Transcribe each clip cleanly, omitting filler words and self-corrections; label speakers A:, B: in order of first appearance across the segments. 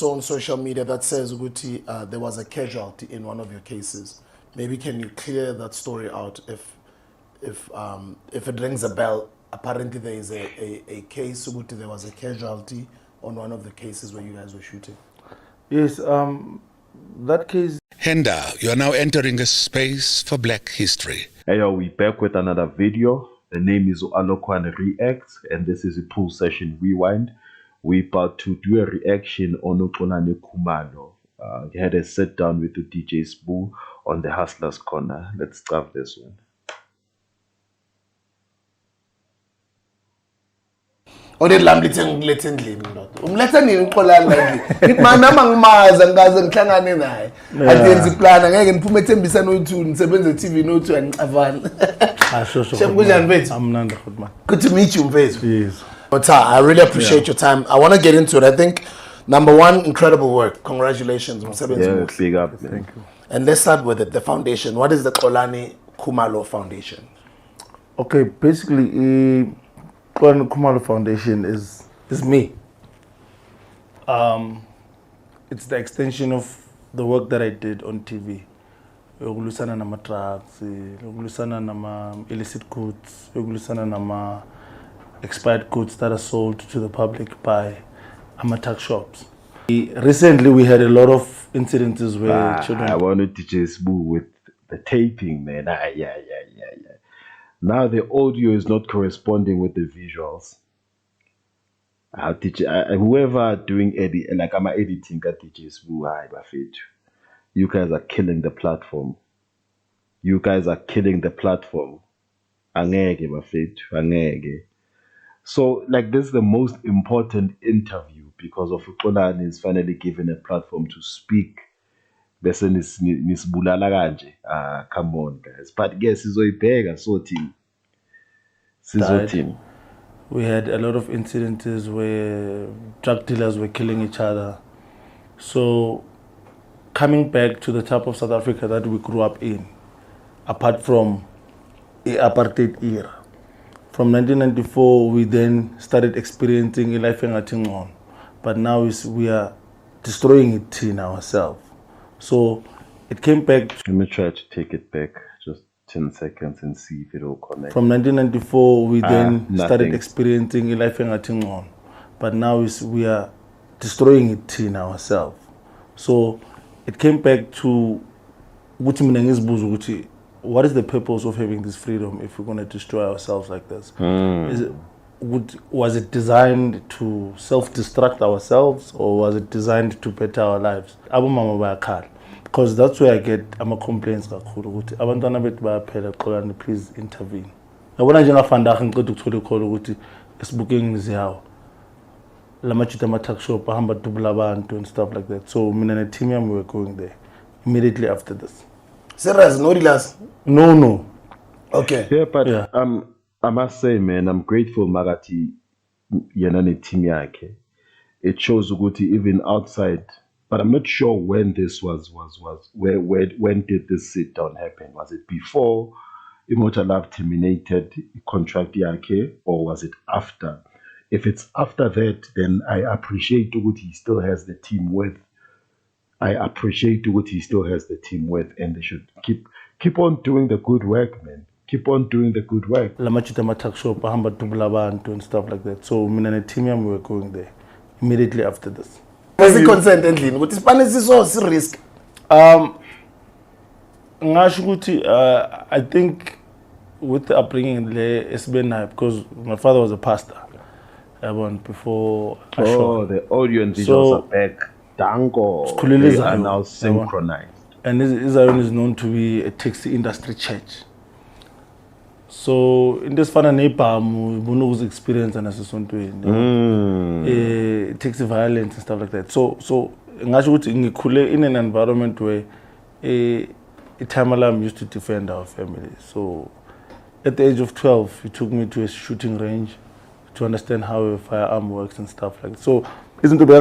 A: saw on social media that says Uguti, there was a casualty in one of your cases. Maybe can you clear that story out if it rings a bell? Apparently there is a case Uguti, there was a casualty on one of the cases where you guys were shooting.
B: Yes, that case.
C: Henda, you are now entering a space for Black history.
D: Hey yo, we back with another video. The name is Alokwane Reacts, and this is a Pool Session Rewind. We about to do a reaction on Xolani Khumalo. We had a sit down with the DJ Spoo on the Hustlers Corner. Let's start this one.
A: Umletha endlini ndoda. Umletha nini uXolani la ngithi mana mangimaza ngikaze ngihlangane naye. Adenza iplana ngeke niphume ethembisa no2 nisebenze TV no2 angicavana. Kunjani mfethu?
B: Amnandi futhi man.
A: Good to meet you mfethu.
B: Yes.
A: But I really appreciate your time. I want to get into it. I think number one, incredible work. Congratulations.
D: Yeah, big up. Man.
B: Thank you.
A: And let's start with it. The foundation. What is the Xolani Kumalo Foundation?
B: Okay, basically Xolani Kumalo Foundation is me. It's the extension of the work that I did on TV. Yokulusana nama drugs, yokulusana nama illicit goods, yokulusana nama expired goods that are sold to the public by amateur shops. Recently, we had a lot of incidences where children.
D: I wanted to just move with the taping, man. Yeah. Now the audio is not corresponding with the visuals. I'll teach whoever doing edit, like I'm editing at DJ Spoo. You guys are killing the platform. You guys are killing the platform. Angeke bafethu, angeke. So, like, this is the most important interview because of Xolani is finally given a platform to speak. Bese nisibulala kanje. Come on, guys. But yes, sizoyibheka so team.
B: We had a lot of incidences where drug dealers were killing each other. So, coming back to the type of South Africa that we grew up in, apart from the apartheid era. From 1994, we then started experiencing life on, but now we are destroying it in ourselves. So it came back.
D: Let me try to take it back just 10 seconds and see if it will connect.
B: From 1994, we then started experiencing life on, but now we are destroying it in ourselves. So it came back to what is the purpose of having this freedom if we're going to destroy ourselves like this? Was it designed to self-destruct ourselves, or was it designed to better our lives? Because that's where I get complaints. Please intervene. I want to booking shop, and stuff like that. So me and a team we were going there immediately after this.
A: Serious, no relax.
B: No.
A: Okay.
D: Yeah, but I must say, man, I'm grateful Magati Yanani team yake. It shows Uguti even outside, but I'm not sure when this was when did this sit down happen? Was it before Immortal Love terminated contract yake, or was it after? If it's after that, then I appreciate Uguti he still has the team with. I appreciate what he still has the team with, and they should keep on doing the good work, man. Keep on doing the good work.
B: Shop, and stuff like that. So me and a team we were going there immediately after this.
A: Was it consent and what is Spanish is also risk?
B: I think with the upbringing it's been because my father was a pastor. Before
D: the audio and visuals are back. Dango. They are now synchronized.
B: And Israel is known to be a taxi industry church. So in this fana neighbor experience and taxi violence and stuff like that. So in an environment where a time alarm used to defend our family. So at the age of 12, he took me to a shooting range to understand how a firearm works and stuff like that. So isn't to be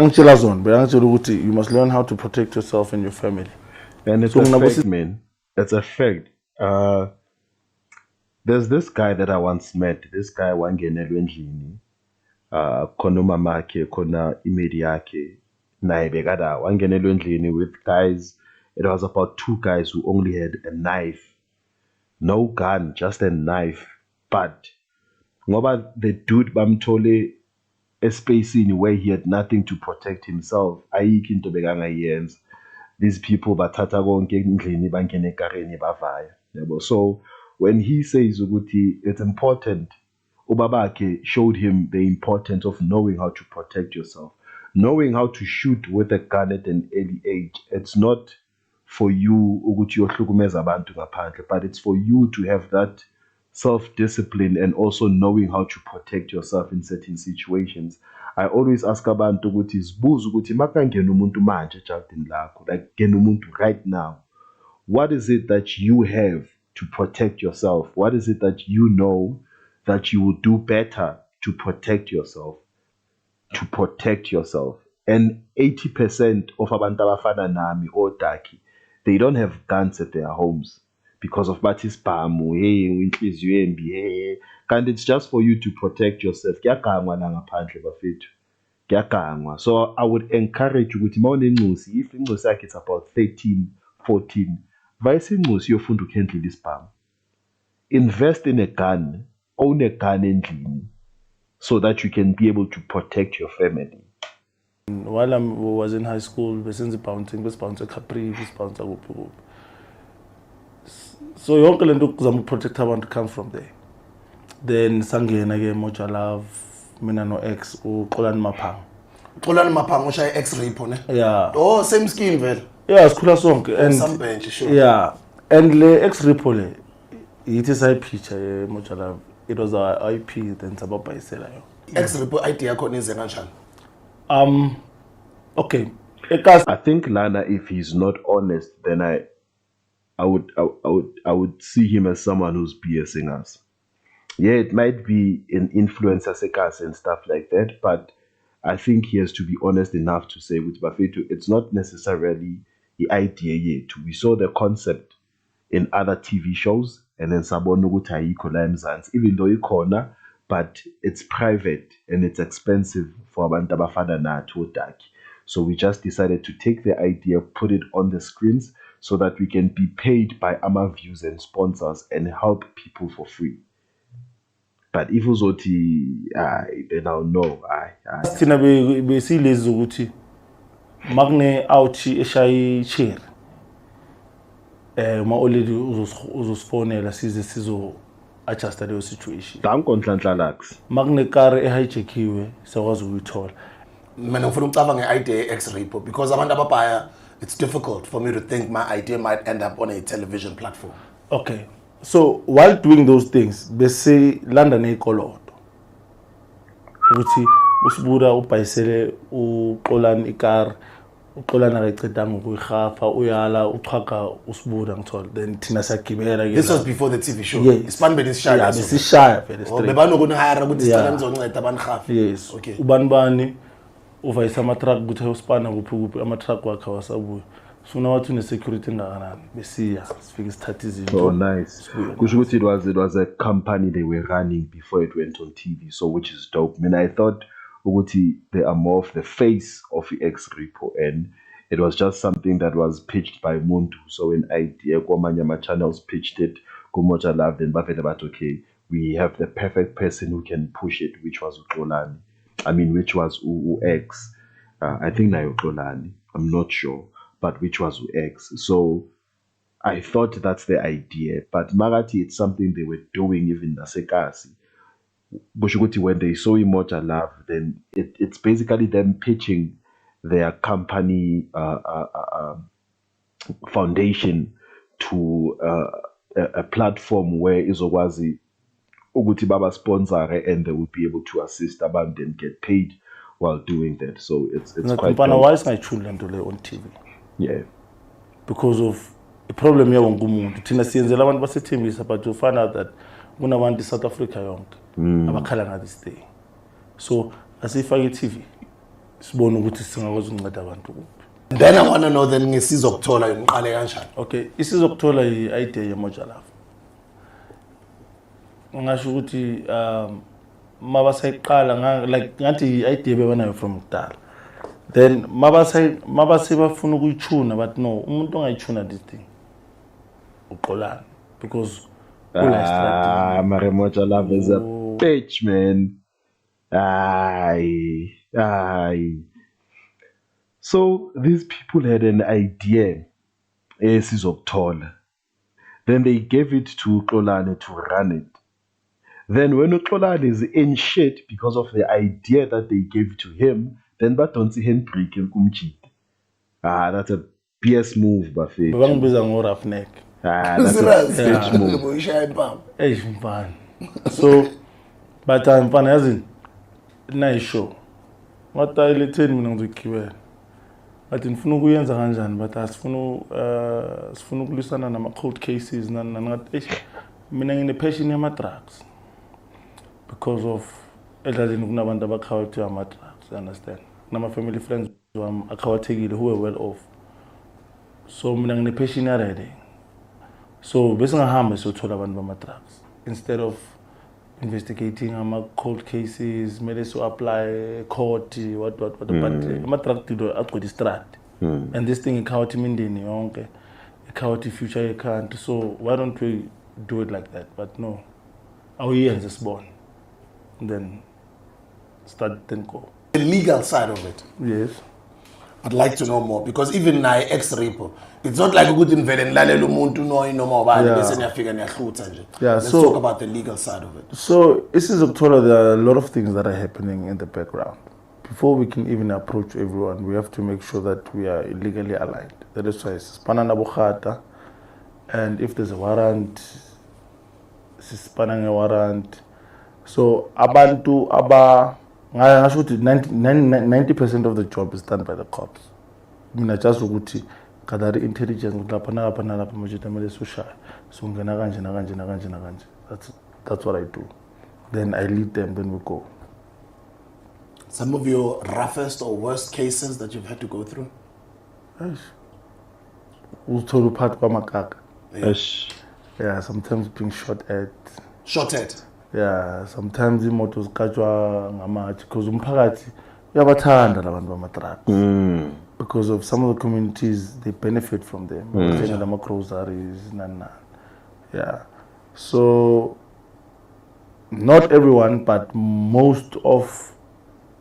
B: you must learn how to protect yourself and your family.
D: And it's a fact, man. It's a fact. There's this guy that I once met. This guy wangenelwe endlini. Khona umama yakhe, khona imedi yakhe. naye bekada wangenelwa endlini with guys. It was about 2 guys who only had a knife, no gun, just a knife. But ngoba the dude bamthole espacing where he had nothing to protect himself, ayikho into bekangayenza. These people bathatha konke endlini bangena ekareni bavaya, yabo. So when he says ukuthi it's important, ubabake showed him the importance of knowing how to protect yourself, knowing how to shoot with a gun at an early age. It's not for you ukuthi yohlukumeza abantu ngaphandle, but it's for you to have that self-discipline and also knowing how to protect yourself in certain situations. I always ask abantu ukuthi sibuze ukuthi makangena umuntu manje ejardini lakho, like ngena umuntu right now, what is it that you have to protect yourself? What is it that you know that you will do better to protect yourself? To protect yourself. And 80% of abantu abafana nami or Daki, they don't have guns at their homes because of batispamu, hey, inhliziyo embi, hey. And it's just for you to protect yourself. Kuyagangwa la ngaphandle bafethu. Kuyagangwa. So I would encourage you ukuthi mawunenxusi, if inxusi yakhe it's about 13, 14, vayise inxusi yofunda ukhandle ispamu. Invest in a gun, own a gun endlini, so that you can be able to protect your family.
B: While I was in high school, besenze bouncing, besibounce Capri, besibounce kuphi. So yonke lento ukuzama ukuprotect abantu comes from there. Then sangena ke Moja Love, mina no ex uXolani Maphanga.
A: Xolani Maphanga ushaya X-Repo ne?
B: Yeah.
A: Oh, same scheme vele.
B: Yeah, sikhula sonke and
A: some bench, sure.
B: Yeah. And le X-Repo le ithi sayipicture Moja Love. It was our IP then sababhayisela yo.
A: X-Repo ID yakho nize kanjani?
B: Okay.
D: I think Lana, if he's not honest, then I would see him as someone who's BSing us. Yeah, it might be an influencer sekas and stuff like that, but I think he has to be honest enough to say with Bafetu, it's not necessarily the idea yet. We saw the concept in other TV shows, and then sabona ukuthi ayikho la eMzansi, even though ikhona, but it's private and it's expensive for abantu abafana nathi oDaki. So we just decided to take the idea, put it on the screens so that we can be paid by our views and sponsors and help people for free. But if uzoti, then I'll know.
B: Thina besilezi ukuthi magne ouchi eshayi chair. Ma already uzosifonela sizo adjust the situation.
D: Thank you, Nhlanhla.
B: Magne car ehijackiwe sakwazi ukuyithola.
A: Mina ngifuna ucabanga nge-idea X-Repo because abantu ababhaya, it's difficult for me to think my idea might end up on a television platform.
B: Okay. So while doing those things, bese London ekolodo. Ukuthi usibuda ubhayisele uXolani icar, uXolani akaqedanga ukuyikhafa, uyala uchaga usibuda ngithola. Then thina sagibela ke.
A: This was before the TV show.
B: Yes.
A: Ispanbeni isishaya.
B: Yeah, besishaya vele
A: Oh,
B: straight.
A: bebanokuni-hire ukuthi sicela nizonceda abanikhafi.
B: Yes.
A: Okay.
B: Ubani uvayisa ama-truck ukuthi uspana kuphi ama-truck wakhe awasabuya. Sona wathi ne-security ngakanani besiya sifike sithatha izinto.
D: Oh, nice. Kusho ukuthi it was a company they were running before it went on TV, so which is dope. I mean, I thought ukuthi they are more of the face of the X-Repo, and it was just something that was pitched by Muntu. So an idea, Kwamanyama channels pitched it, Kumoja Love, then bafeta bathi, okay, we have the perfect person who can push it, which was uXolani. I mean, which was X. I think nayo uXolani. I'm not sure, but which was X. So I thought that's the idea. But Magati, it's something they were doing even nasekasi. Bushuguti, when they saw Moja Love, then it's basically them pitching their company foundation to a platform where izokwazi ukuthi baba sponsor and they would be able to assist abantu and get paid while doing that. So it's quite
B: Mpana, why is not children on TV?
D: Yeah.
B: Because of a problem here wonke umuntu. Thina siyenzela abantu basethembisa, but you find out that kunabantu in South Africa yonke abakhala nga this day. So asifake TV sibone ukuthi singakwazi ukunceda abantu kuphi.
A: Then I want to know then ngeSizokthola yoniqale kanjani.
B: Okay, iSizokthola i-idea yeMoja Love. Ngasho ukuthi mabasayiqala like ngathi i-idea bebanayo from kudala. Then mabase bafuna ukuyichuna, but no, umuntu ongayichuna this thing uXolani, because
D: Maremocha Love is a bitch, man. Aye. So these people had an idea, Sizokthola. Then they gave it to Xolani to run it. Then when Xolani is in shit because of the idea that they gave to him, then don't see him break kumchit. That's a PS move, Buffet.
B: bangibiza ngo roughneck.
D: That's a bitch move.
A: move.
B: So, but I'm fine, yazi nice show. Wata iletheni mina ngizokhiwela. But ngifuna ukuyenza kanjani, but sifuna ukulisana nama cold cases nangathi mina ngine passion yama drugs. Because of edlalini kunabantu abakhawathe ama drugs, you understand? Nama family friends wami akhawathekile who were well off. So mina ngine passion ya reading. So bese ngahamba siyothola abantu bama drugs instead of investigating ama cold cases, mele so apply court what but ama drug dealer agcwele istrat. And this thing ikhawathe imindeni yonke, ikhawathe future yekhant. So why don't we do it like that? But no, awuyenze sibone, then start then go.
A: The legal side of it.
B: Yes.
A: I'd like to know more, because even na ex-repo, it's not like ukuthi nivele nilalela umuntu noma ubani bese niyafika niyahlutha nje. Let's talk about the legal side of it.
B: So Sizokthola, there are a lot of things that are happening in the background. Before we can even approach everyone, we have to make sure that we are legally aligned. That is why sisipana nabokhata, and if there's a warrant, sisipana ngewarrant. So abantu I should 90% of the job is done by the cops. Mina just ukuthi kadari intelligence lapha nalapha manje mele soshaya. So ngena kanje. That's what I do. Then I lead them, then we go.
A: Some of your roughest or worst cases that you've had to go through?
B: Yes. Uthola uphathi kwamakaka.
A: Yes.
B: Yeah, sometimes being shot at.
A: Shot at?
B: Yeah, sometimes imoto zikajwa ngamathi because umphakathi uyabathanda labantu bama-drugs. Because of some of the communities, they benefit from them. Ama groceries, yeah. So not everyone, but most of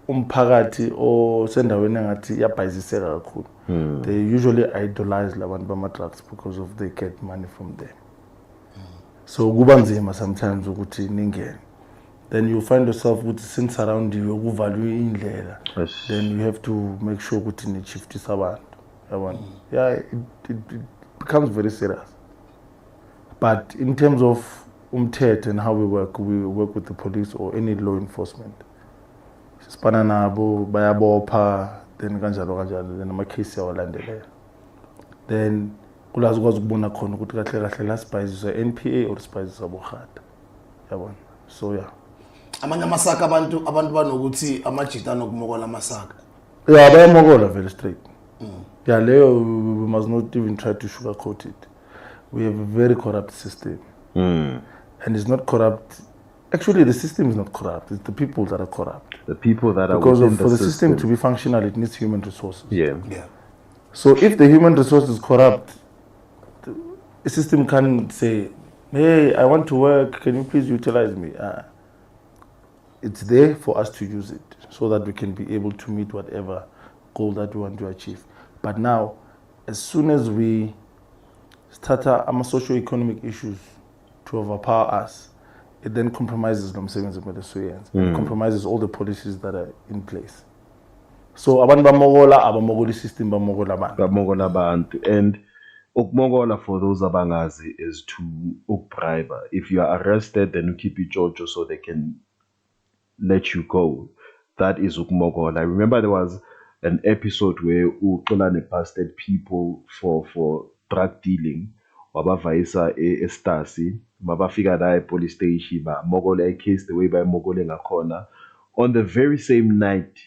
B: umphakathi osendaweni engathi iyabhayiziseka kakhulu. They usually idolize labantu bama-drugs because of they get money from them. So kuba nzima sometimes ukuthi ningene. Then you find yourself ukuthi since around you ukuvalue indlela. Then you have to make sure ukuthi ni shiftisa abantu. Yeah, it becomes very serious. But in terms of umthetho and how we work with the police or any law enforcement. Sipana nabo bayabopha, then kanjalo then ama case yawalandelela. Then kulazi ukwazi ukubona khona ukuthi kahle la sibhayizisa NPA or sibhayizisa bokhata. Yabona. So yeah.
A: Amanye amasaka abantu banokuthi amajita nokumokola amasaka.
B: Yeah, bayamokola very straight. Yeah, leyo we must not even try to sugarcoat it. We have a very corrupt system. And it's not corrupt. Actually, the system is not corrupt. It's the people that are corrupt.
D: The people that are
B: because
D: within
B: for the
D: system
B: to be functional, it needs human resources.
D: Yeah.
B: So if the human resource is corrupt, the system can't say, hey, I want to work, can you please utilize me? It's there for us to use it so that we can be able to meet whatever goal that we want to achieve. But now, as soon as we start our socio-economic issues to overpower us, it then compromises it compromises all the policies that are in place. So abantu bamogola abamogola system bamogola
D: abantu. And ukmogola, for those abangazi, is to ukbribe. If you are arrested, then you keep it jojo so they can let you go. That is ukmogola. I remember there was an episode where Xolani busted people for drug dealing. Wabavaisa estasi, mabafika la police station, ba mogola a case the way by mogoling a corner. On the very same night,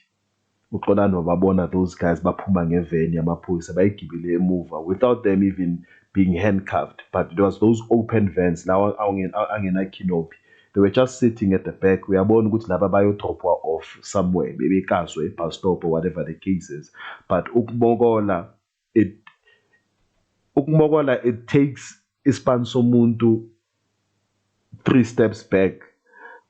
D: Xolani wababona those guys baphuma ngeveni amaphoyisa bayigibile emuva without them even being handcuffed. But it was those open vents. Now angena kinopi. They were just sitting at the back. We are born good laba bayo drop off somewhere, maybe Kaswe, bus stop or whatever the case is. But ukmogola it takes ispan somuntu 3 steps back.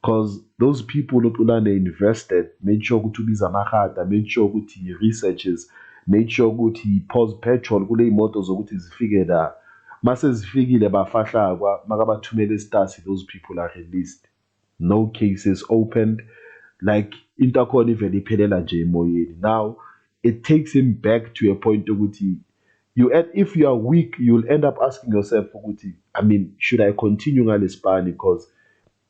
D: Because those people they invested, made sure to be zamahata, made sure he researches, made sure he pause petrol, kule motors ukuthi zifike da. Mase zifikile bafahla magabathumele stars, those people are released. No cases opened. Like intercon even iphelela nje emoyeni. Now it takes him back to a point ukuthi if you are weak, you'll end up asking yourself ukuthi, I mean, should I continue ngale span? Because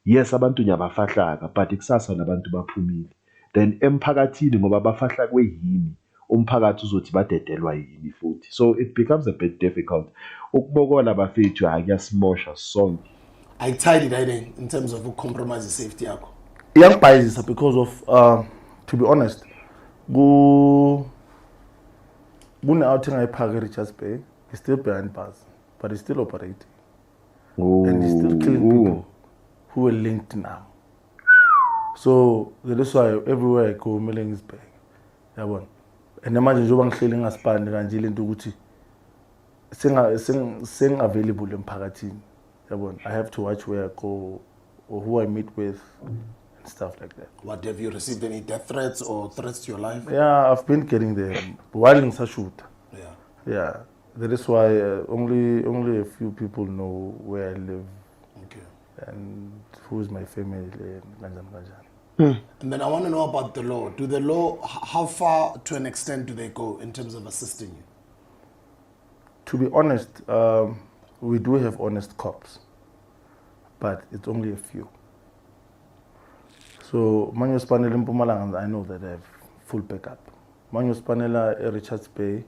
D: yes, abantu nyabafahlaka, but ikusasa nabantu baphumile. Then emphakathini ngoba bafahla kweyini, umphakathi uzothi badedelwa yini futhi. So it becomes a bit difficult. Ukubokola bafethu akuyasimosha sonke.
A: I tied it in terms of compromise safety yakho.
B: Young biases because of to be honest, go outing I park Richards Bay, he's still behind bars, but he's still operating.
D: Ooh.
B: And he's still killing people who are linked now. So that is why everywhere I go, milling is back. Yeah, and imagine you want killing a span and dealing to Gucci. Sing available in Paratin. Yeah, I have to watch where I go or who I meet with and stuff like that.
A: What, have you received any death threats or threats to your life?
B: Yeah, I've been getting them while in Sashut.
A: Yeah.
B: Yeah, that is why only a few people know where I live.
A: Okay.
B: And who is my family and
A: And then I want to know about the law. Do the law, how far to an extent do they go in terms of assisting you?
B: To be honest, we do have honest cops, but it's only a few. So Manyo Spanela in Mpumalanga, I know that I have full backup. Manyo Spanela, Richards Bay,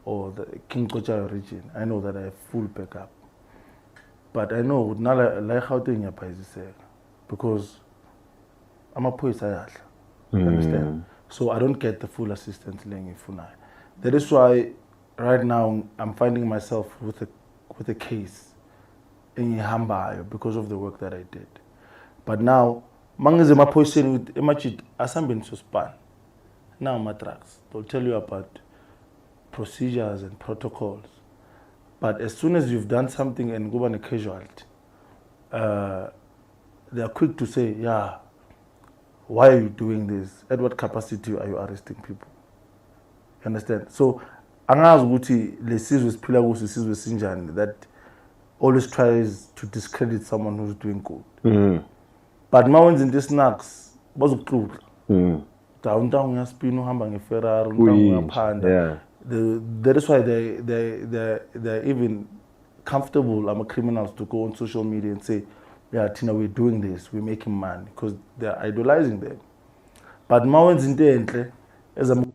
B: or the King Kocha region, I know that I have full backup. But I know not like how to in because I'm a poet. You understand? So I don't get the full assistance laying funai. That is why right now I'm finding myself with a case in Hambayo because of the work that I did. But now mangize my poison with imagine as I'm been suspended. Now my tracks. They'll tell you about procedures and protocols. But as soon as you've done something and go on a casualty, they are quick to say, yeah, why are you doing this? At what capacity are you arresting people? You understand? So, angazi ukuthi lesizwe siphila kuso isizwe sinjani that always tries to discredit someone who's doing good. But now in the snacks, bazokuxuxa. Downtown uyaspina uhamba ngeFerrari, uyaphanda. That is why they're even comfortable, criminals, to go on social media and say, yeah, Tina, we're doing this, we're making money, because they're idolizing them. But now in the end, as a then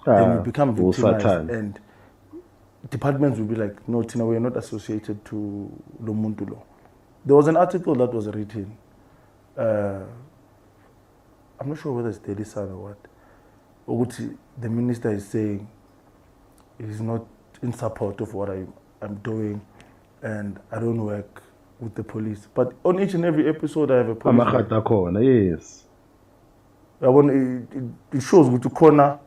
B: you become victimized, and departments will be like, no, Tina, we're not associated to Lomuntulo. There was an article that was written, I'm not sure whether it's Daily Sun or what, the minister is saying he's not in support of what I'm doing, and I don't work with the police. But on each and every episode, I have a police.
D: Yes.
B: It shows ukuthi khona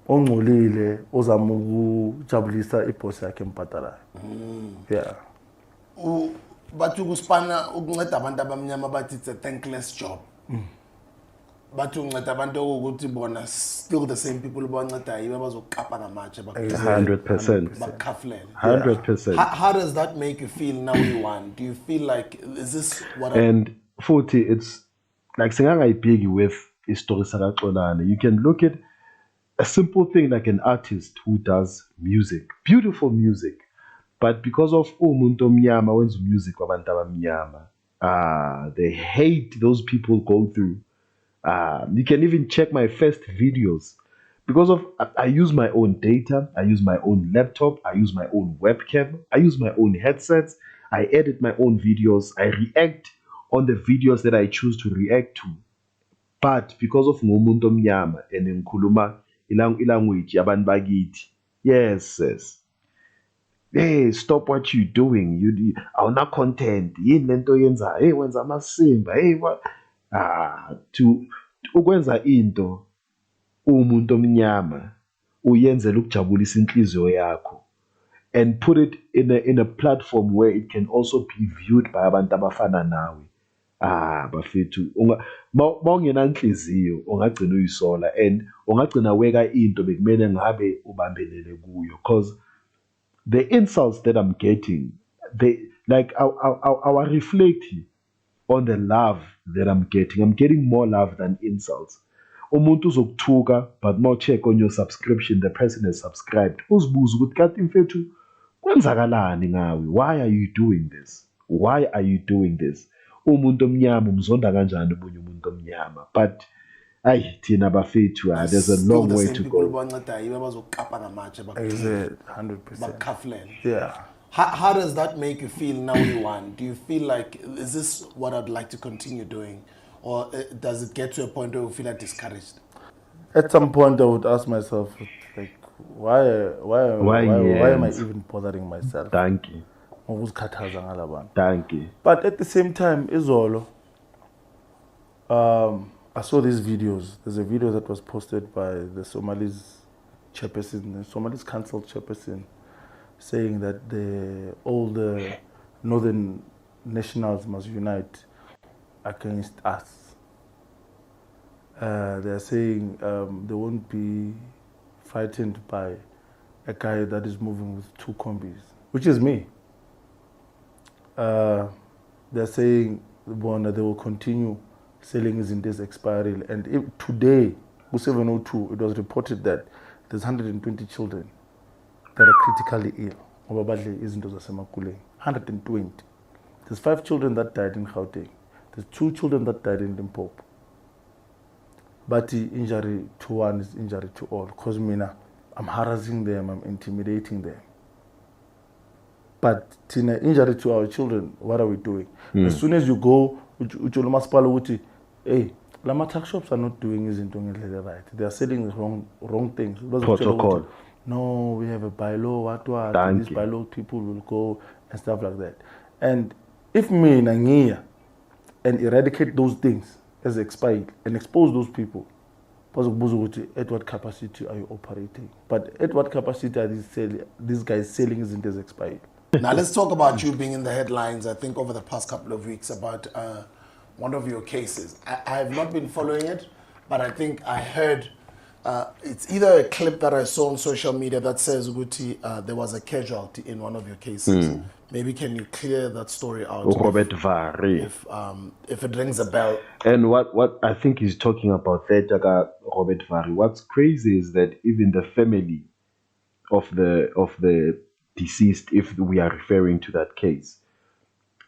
B: ongcolile ozama ukujabulisa iboss yakhe empatalayo. Yeah.
A: But ukuspana ukunceda abantu abamnyama bathi it's a thankless job. But unceda abantu ukuthi bona still the same people abanceda yibo abazokukapa ngamatshe
D: 100%.
A: Bakhafulele.
D: 100%.
A: How does that make you feel now you won? Do you feel like, is this what
D: And 40, it's like singangayibheki with istory saka Xolani. You can look at a simple thing like an artist who does music, beautiful music, but because of umuntu omnyama wenza music wabantu abamnyama, they hate those people go through. You can even check my first videos because of I use my own data, I use my own laptop, I use my own webcam, I use my own headsets, I edit my own videos, I react on the videos that I choose to react to. But because of ngumuntu omnyama and ngikhuluma ilanguage yabantu bakithi, yes, hey, stop what you're doing. Awuna content. Yini lento yenza? Hey, wenza amasimba. Hey, what? To ukwenza into umuntu omnyama uyenzela ukujabulisa inhliziyo yakho and put it in a platform where it can also be viewed by abantu abafana nawe. Bafethu mawungenanhliziyo ungagcina uyisola and ungagcina weka into bekumele ngabe ubambelele kuyo, because the insults that I'm getting, they like I reflect on the love that I'm getting. I'm getting more love than insults. Umuntu uzokuthuka, but now check on your subscription, the person has subscribed. Uzibuza ukuthi kanti mfethu kwenzakalani ngawe? Why are you doing this? Why are you doing this? Umuntu omnyama umzonda kanjani omunye umuntu omnyama? But thina bafethu, there's a long way to go.
B: Exactly, 100%. Yeah.
A: How does that make you feel now you won? Do you feel like, is this what I'd like to continue doing? Or does it get to a point where you feel like discouraged?
B: At some point, I would ask myself, like, why am I even bothering myself?
D: Thank you. Thank you.
B: But at the same time, Izolo, I saw these videos. There's a video that was posted by the Somalis chairperson, the Somalis Council chairperson, saying that all the northern nationals must unite against us. They're saying they won't be frightened by a guy that is moving with 2 combis, which is me. They're saying they will continue selling izinto expiry. And today, 702, it was reported that there's 120 children that are critically ill. 120. There's 5 children that died in Gauteng. There's 2 children that died in Limpopo. But the injury to one is injury to all. Because I'm harassing them, I'm intimidating them. But in injury to our children, what are we doing? As soon as you go, hey, Lama tuck shops are not doing isn't right. They are selling the wrong things.
D: Protocol.
B: No, we have a bylaw, what this bylaw people will go and stuff like that. And if me and eradicate those things as expired and expose those people, at what capacity are you operating? But at what capacity are these guys selling isn't as expired?
A: Now let's talk about you being in the headlines, I think over the past couple of weeks, about one of your cases. I have not been following it, but I think I heard it's either a clip that I saw on social media that says, Guti, there was a casualty in one of your cases. Maybe can you clear that story out?
D: Robert Vare.
A: If it rings a bell.
D: And what I think he's talking about there, Robert Vare, what's crazy is that even the family of the deceased, if we are referring to that case,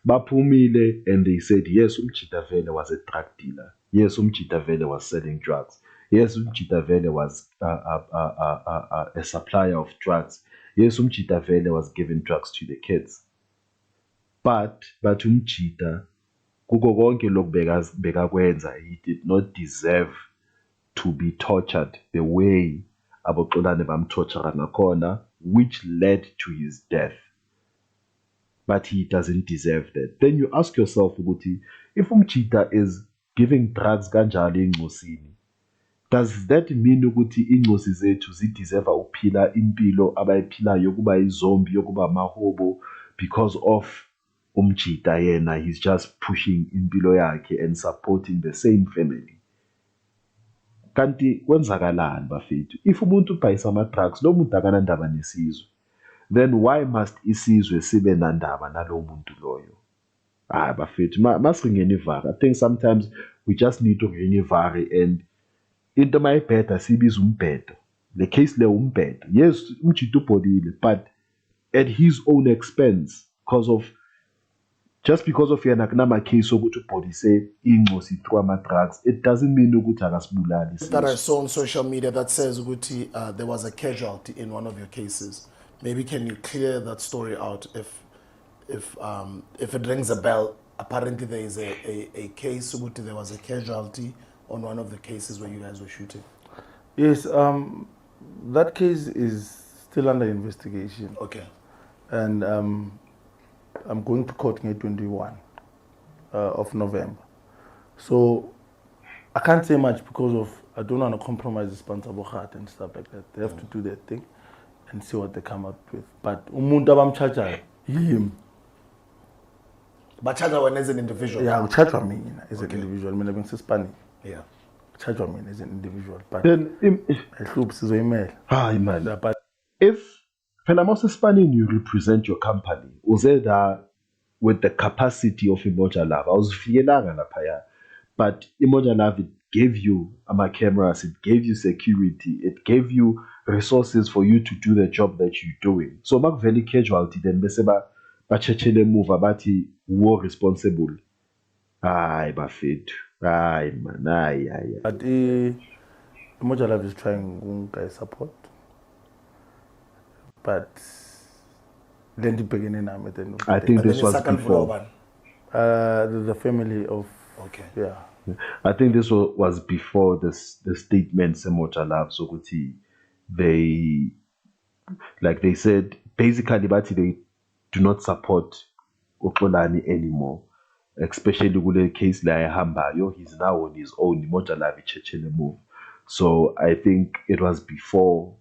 D: Bapumile, and they said, yes, Umchitavele was a drug dealer. Yes, Umchitavele was selling drugs. Yes, Umchitavele was a supplier of drugs. Yes, Umchitavele was giving drugs to the kids. But Umchita, kuko konke lokhu bekakwenza, he did not deserve to be tortured the way aboXolani bamtortura ngakhona, which led to his death. But he doesn't deserve that. Then you ask yourself, Uguti, if Umchita is giving drugs kanjalo eNgcosini, does that mean ukuthi ingosi zethu zideserve ukuphila impilo abayiphilayo yokuba izombi yokuba mahobo because of Umchita yena? He's just pushing impilo yakhe and supporting the same family. Kanti kwenzakalani bafethu? If umuntu ubhayisa ama-drugs, lo muntu akanandaba nesizwe, then why must isizwe sibe nandaba nalo muntu loyo? Bafethu, masingena ivara. I think sometimes we just need to ngena ivara and into mayibheda sibiza umbhedo. The case le umbhedo. Yes, Umchita ubhodile, but at his own expense, just because of yena kunama case ukuthi ubhodise ingcosi through ama-drugs, it doesn't mean ukuthi akasibulali.
A: That I saw on social media that says ukuthi there was a casualty in one of your cases. Maybe can you clear that story out? If it rings a bell, apparently there is a case ukuthi there was a casualty on one of the cases where you guys were shooting.
B: Yes, that case is still under investigation.
A: Okay.
B: and I'm going to court on 21 of November. So I can't say much because of I don't want to compromise the sponsor heart and stuff like that. They have to do their thing and see what they come up with. But umuntu abamchajayo him.
A: But charge when as an individual.
B: Yeah, charge me as an individual. I mean, I'm Spanish.
A: Yeah.
B: Charge me as an individual. But
D: Then,
B: I hope so email.
D: man. But if Fenamos Spain, you represent your company, was it with the capacity of Imoja Love? I was feeling but Imoja Love, it gave you cameras, it gave you security, it gave you resources for you to do the job that you're doing. So, Mark Valley casualty, then Beseba, Bachechele move about war responsible. Aye, Buffett. Aye, man. Aye.
B: But Imoja Love is trying to support. But then the beginning,
D: I think this was before.
B: The family of.
A: Okay.
B: Yeah.
D: I think this was before the statement Semoja Love Sokuti. They, like they said, basically, but they do not support Xolani anymore. Especially with the case like Hambayo, he's now on his own. Moja Love Chechele move. So I think it was before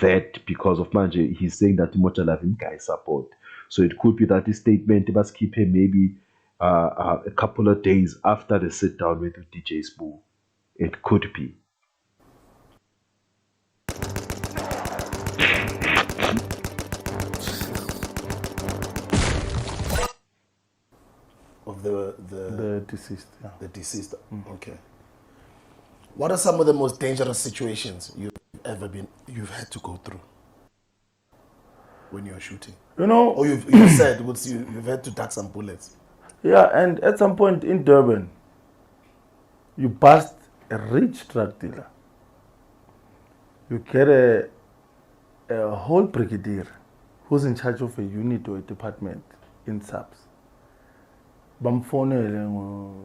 D: that, because of Manje, he's saying that Moja Love him guy support. So it could be that this statement must keep him maybe a couple of days after the sit down with DJ Spoo. It could be.
A: Of
B: the deceased. Yeah.
A: The deceased. Okay. What are some of the most dangerous situations you've had to go through when you're shooting?
B: You know,
A: or you've said you've had to duck some bullets.
B: Yeah, and at some point in Durban, you bust a rich drug dealer. You get a whole brigadier who's in charge of a unit or a department in SAPS. Bamfonele,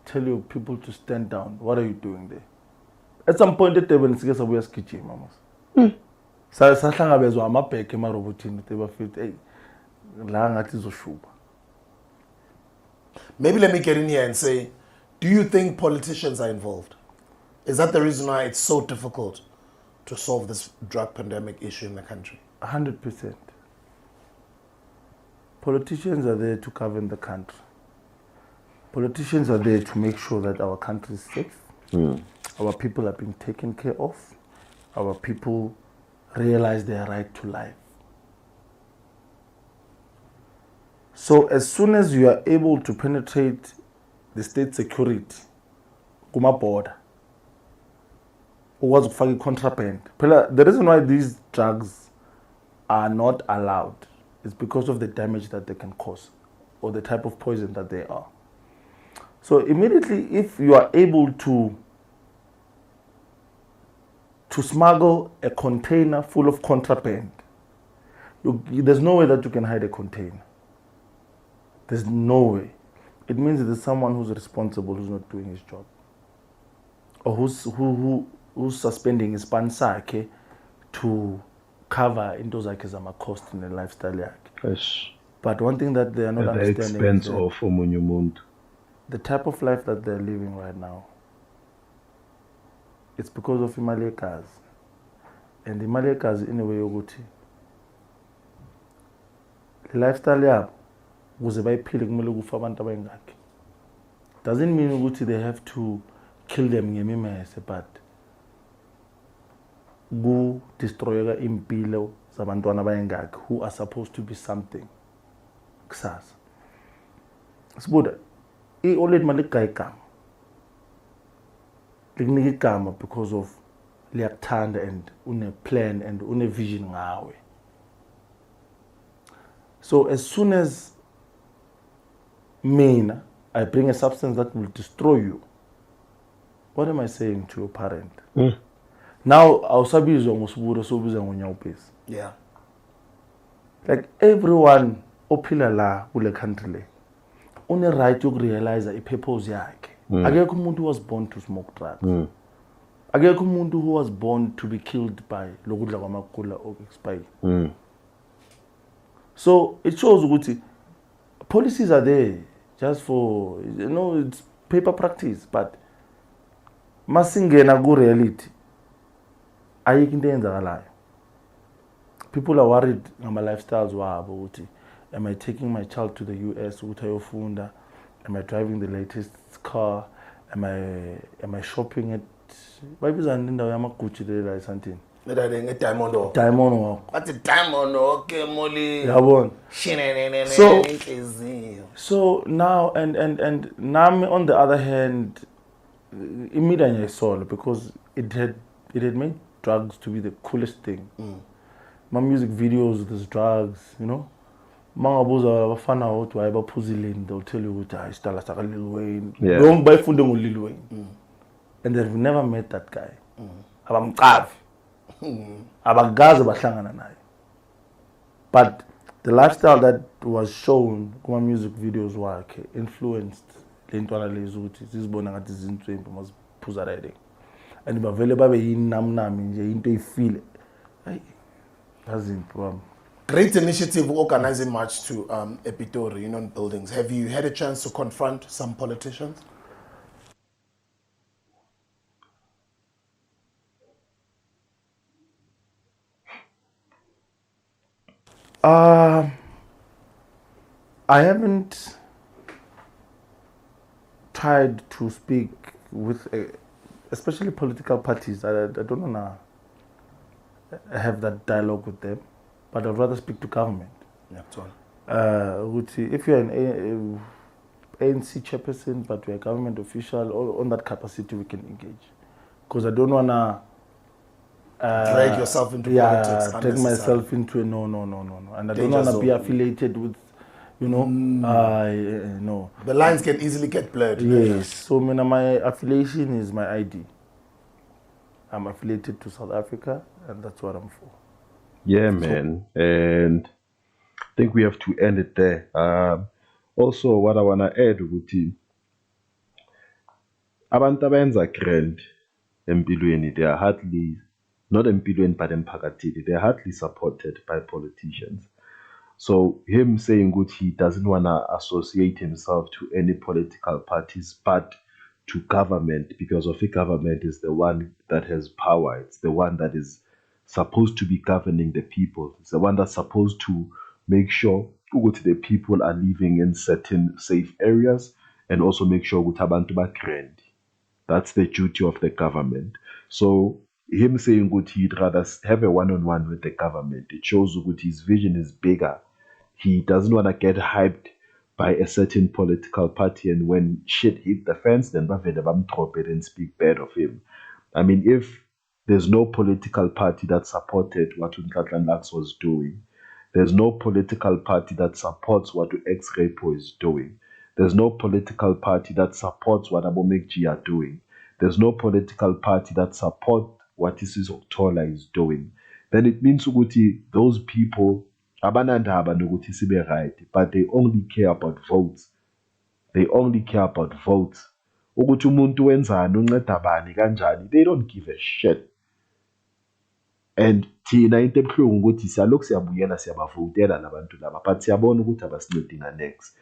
B: tell your people to stand down. What are you doing there? At some point in Durban, it's a weird sketchy, mamas. Sahlangabezwa amabheke emarobotini they bafit hey la ngathi izoshuba.
A: Maybe let me get in here and say, do you think politicians are involved? Is that the reason why it's so difficult to solve this drug pandemic issue in the country?
B: 100%. Politicians are there to govern the country. Politicians are there to make sure that our country is safe. Our people are being taken care of. Our people realize their right to life. So as soon as you are able to penetrate the state security, kuma border, or was contraband. The reason why these drugs are not allowed is because of the damage that they can cause, or the type of poison that they are. So immediately, if you are able to smuggle a container full of contraband, there's no way that you can hide a container. There's no way. It means there's someone who's responsible who's not doing his job, or who's suspending his pansake to cover into zakhe zama-cost in the lifestyle yakhe.
D: Yes.
B: But one thing that they are not
D: at the
B: understanding
D: expense of omunye umuntu.
B: The type of life that they're living right now, it's because of imali yegazi. And imali yegazi in a way yokuthi lifestyle yabo ukuze bayiphile kumele kufa abantu abayingakhi. Doesn't mean ukuthi they have to kill them ngemimese, but ku destroyeka impilo zabantwana abayingakhi who are supposed to be something kusasa. Sibuda already malika igama. Likunika igama because of liyakuthanda and une plan and une vision ngawe. So as soon as I bring a substance that will destroy you, what am I saying to your parent? Now awusabizwa ngosiburo sobizwa ngonyawupesi.
A: Yeah.
B: Like everyone ophila la kule country le une right yokurealize ipurpose yakhe. Akekho umuntu was born to smoke drugs. akekho umuntu who was born to be killed by lokudla kwamakula expired. So it shows ukuthi policies are there just for, it's paper practice, but masingena ku reality ayikho into eyenzakalayo. People are worried ngama lifestyles wabo ukuthi, am I taking my child to the US ukuthi ayofunda? Am I driving the latest car? Am I shopping at bayibizana indawo yamagucci lela esantini?
A: Diamond walk.
B: Diamond walk.
A: That's a diamond walk, Molly.
B: Yabona.
A: So
B: So now and nami on the other hand, immediately I saw it because it had made drugs to be the coolest thing. My music videos, there's drugs, Mangabuza abafana ukuthi wayebaphuzileni, they'll tell you ukuthi isitala saka Lil Wayne. Don't buy food on Lil Wayne. And they've never met that guy. Abamcavi. Abagazi bahlangana naye. But the lifestyle that was shown kuma music videos wakhe influenced le ntwana lezi ukuthi sizibona ngathi izintswembu masiphuza riding. And bavele babe yinamnami nje into eyifile. Hey, azimpu.
A: Great initiative organizing march to Epitori, in buildings. Have you had a chance to confront some politicians?
B: I haven't tried to speak with, especially political parties. I don't wanna have that dialogue with them, but I'd rather speak to government. If you're an ANC chairperson, but you're a government official, or on that capacity, we can engage. Because I don't wanna
A: drag yourself into politics.
B: Drag myself into a no. And I don't want to be affiliated with, no.
A: The lines can easily get blurred.
B: Yes. So my affiliation is my ID. I'm affiliated to South Africa, and that's what I'm for.
D: Yeah, man. And I think we have to end it there. Also, what I want to add with you, abantu abenza grand empilweni, they are hardly, not empilweni but emphakathini, they are hardly supported by politicians. So him saying good, he doesn't want to associate himself to any political parties but to government, because of the government is the one that has power. It's the one that is supposed to be governing the people. It's the one that's supposed to make sure the people are living in certain safe areas, and also make sure abantu ba grand. That's the duty of the government. So him saying good, he'd rather have a one-on-one with the government. It shows that his vision is bigger. He doesn't want to get hyped by a certain political party, and when shit hit the fence, then drop it and speak bad of him. I mean, if there's no political party that supported what Nkatlan Lux was doing, there's no political party that supports what X-Rapo is doing, there's no political party that supports what Abomekji are doing, there's no political party that supports what Sizokthola is doing, then it means those people abanandaba nokuthi sibe right, but they only care about votes. They only care about votes. Ukuthi umuntu wenzani, unceda bani kanjani, they don't give a shit. And thina into ebuhlungu ukuthi siyalokhu siyabuyela siyabavotela labantu laba, but siyabona ukuthi abasincedinga next.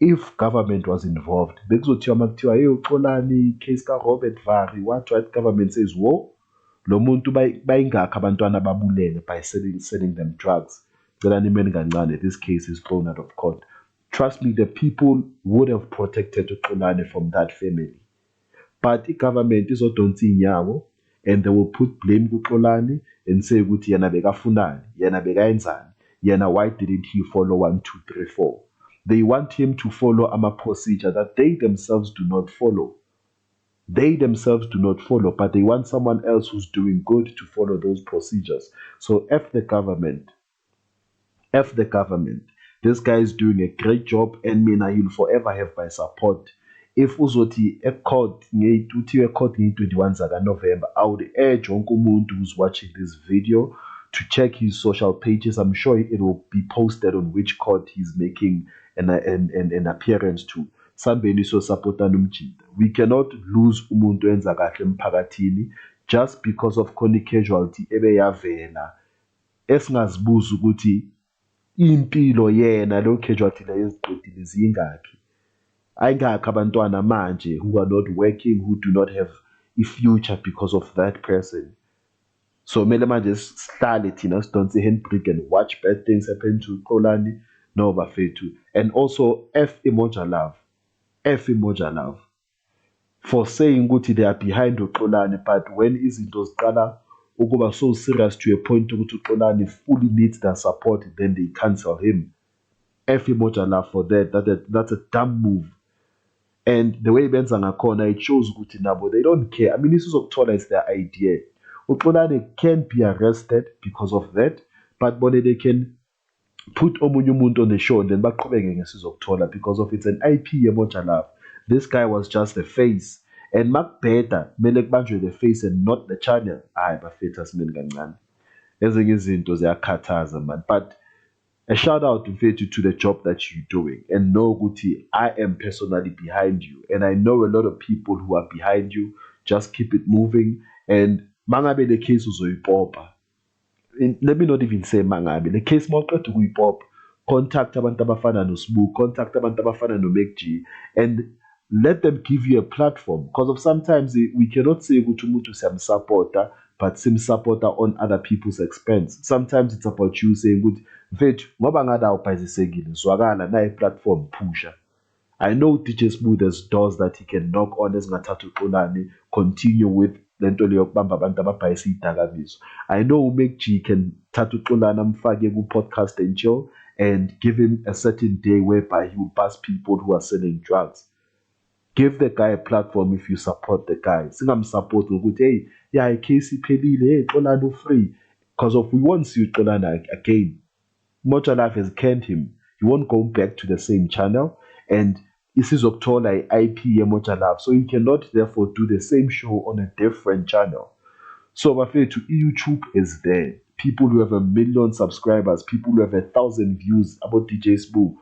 D: If government was involved, bekuzothiwa makuthiwa hey uXolani, case ka Robert Vari, what right government says, whoa, lo muntu bayingakho abantwana babulele by selling them drugs. This case is thrown out of court. Trust me, the people would have protected Xolani from that family. But the government is not, and they will put blame to Xolani and say, Yena bekafunani, Yena bekaenzani, Yena, why didn't he follow 1, 2, 3, 4? They want him to follow a procedure that they themselves do not follow. They themselves do not follow, but they want someone else who's doing good to follow those procedures. So F the government. F the government. This guy is doing a great job, and Mina, he'll forever have my support. If uzoti a court 21 November, I would urge umuntu who's watching this video to check his social pages. I'm sure it will be posted on which court he's making an appearance to. Somebody so support. We cannot lose umuntu enza kahle emphakathini just because of khona casualty ebeyavela esingazibuza ukuthi impilo yena lo casualty leyo eziqedile zingakhi. Ayingakho abantwana manje who are not working, who do not have a future because of that person. So kumele manje sihlale thina sidonse handbrake and watch bad things happen to Xolani no bafethu. And also Emoja Love for saying ukuthi they are behind uXolani, but when izinto ziqala ukuba so serious to a point ukuthi uXolani fully needs their support, then they cancel him. Emoja Love for that's a dumb move. And the way benza ngakhona, it shows ukuthi nabo they don't care. I mean, Sizokthola is their idea. Uxolani can be arrested because of that, but when they can put omunye umuntu on the show and then baqhubeke ngeSizokthola because of it's an IP yeMoja Love. This guy was just the face. And makubheda kumele kubanjwe the face and not the channel. Hayi bafethu asimeni kancane. Ezinye izinto ziyakhathaza man. But a shout out to the job that you're doing, and know Guti, I am personally behind you, and I know a lot of people who are behind you. Just keep it moving, and mangabe the case was uzoyipopa. Let me not even say mangabe the case mawuqeda ukuyipop, contact abantu abafana noSbu, contact abantu abafana noMacG, and let them give you a platform, because of sometimes we cannot say ukuthi umuntu siyamsupporta but simsupporta on other people's expense. Sometimes it's about you saying good mfethu ngoba ngada awubhayizisekile zwakala na platform pusha. I know DJ Smooth has doors that he can knock on ezingathatha uXolani, continue with lento leyo yokubamba abantu ababhayisa idakamizwa. I know MacG can thatha uXolani amfake ku-podcast and chill and give him a certain day whereby he will bust people who are selling drugs. Give the guy a platform if you support the guy. Singamsupport ngokuthi hey, yeah, case iphelile, hey, Xolani free. Because if we won't see Xolani again, Moja Life has canned him. He won't go back to the same channel. And Sizokthola IP Moja Life. So he cannot therefore do the same show on a different channel. So to YouTube is there. People who have 1 million subscribers, people who have 1,000 views about DJ Spoo.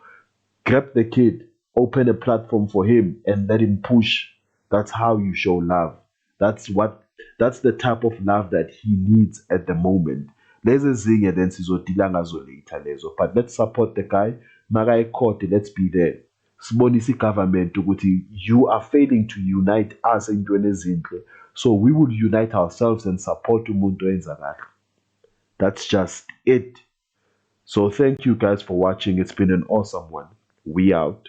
D: Grab the kid, open a platform for him and let him push. That's how you show love. That's the type of love that he needs at the moment. There's a zing and then sizodila ngazo later lezo. But let's support the guy. Magai court, let's be there. Sibonisi government ukuthi you are failing to unite us into ezinhle. So we will unite ourselves and support umuntu enza kahle. That's just it. So thank you guys for watching. It's been an awesome one. We out.